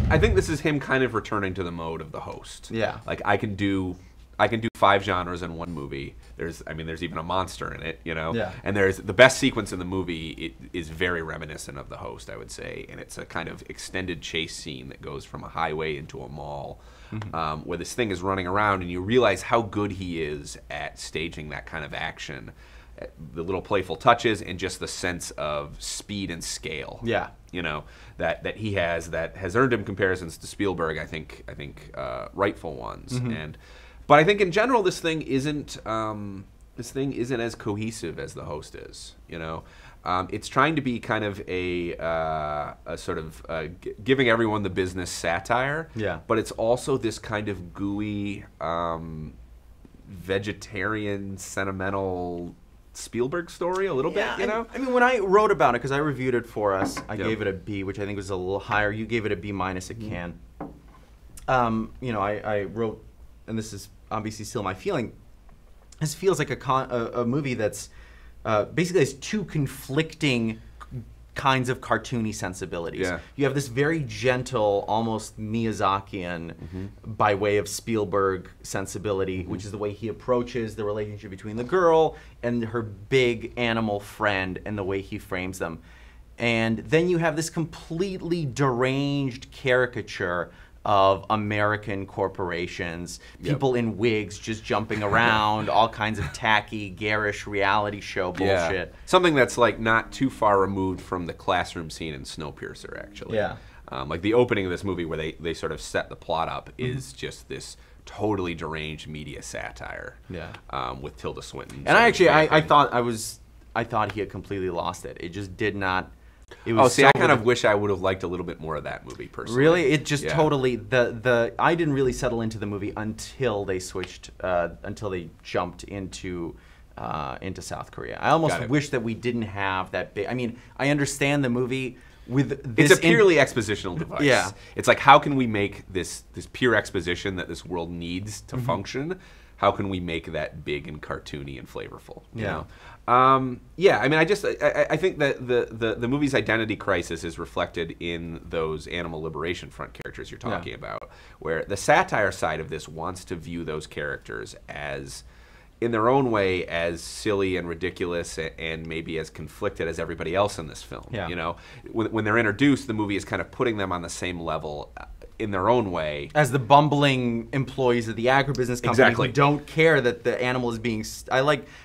I think this is him kind of returning to the mode of the host. Yeah. Like I can do 5 genres in one movie. There's even a monster in it, you know. Yeah. And there's the best sequence in the movie. It is very reminiscent of the host, I would say, and it's a kind of extended chase scene that goes from a highway into a mall, where this thing is running around, and you realize how good he is at staging that kind of action. The little playful touches and just the sense of speed and scale. Yeah. You know, that he has that has earned him comparisons to Spielberg, I think rightful ones. But I think in general this thing isn't as cohesive as the host is, you know. It's trying to be kind of a sort of giving everyone the business satire. Yeah. But it's also this kind of gooey vegetarian sentimental Spielberg story a little bit, you know? I mean, when I wrote about it, because I reviewed it for us, I gave it a B, which I think was a little higher. You gave it a B- at Cannes. You know, I wrote, and this is obviously still my feeling, this feels like a movie that's basically has two conflicting kinds of cartoony sensibilities. Yeah. You have this very gentle, almost Miyazakian, by way of Spielberg sensibility, which is the way he approaches the relationship between the girl and her big animal friend and the way he frames them. And then you have this completely deranged caricature of American corporations, people in wigs just jumping around, all kinds of tacky, garish reality show bullshit. Something that's like not too far removed from the classroom scene in Snowpiercer, actually. Yeah. Like the opening of this movie where they sort of set the plot up is just this totally deranged media satire. Yeah. With Tilda Swinton. And I thought he had completely lost it. It just did not. It was I kind of wish I would have liked a little bit more of that movie personally. Really, it just totally I didn't really settle into the movie until they switched until they jumped into South Korea. I almost wish that we didn't have that big. I mean, I understand the movie with this. It's a purely expositional device. Yeah, it's like how can we make this pure exposition that this world needs to function? How can we make that big and cartoony and flavorful? You know? I mean, I think that the movie's identity crisis is reflected in those Animal Liberation Front characters you're talking about, where the satire side of this wants to view those characters as, in their own way, as silly and ridiculous and maybe as conflicted as everybody else in this film. Yeah. You know, when they're introduced, the movie is kind of putting them on the same level in their own way as the bumbling employees of the agribusiness company who don't care that the animal is being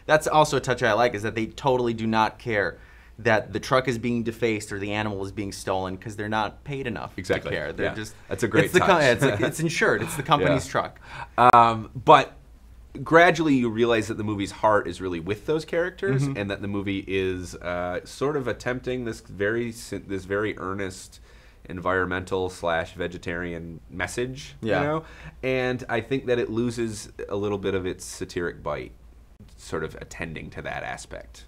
that's also a touch I like, is that they totally do not care that the truck is being defaced or the animal is being stolen because they're not paid enough to care. They're just that's a great touch. It's insured. It's the company's truck. But gradually you realize that the movie's heart is really with those characters and that the movie is sort of attempting this very earnest environmental / vegetarian message, you know? And I think that it loses a little bit of its satiric bite sort of attending to that aspect.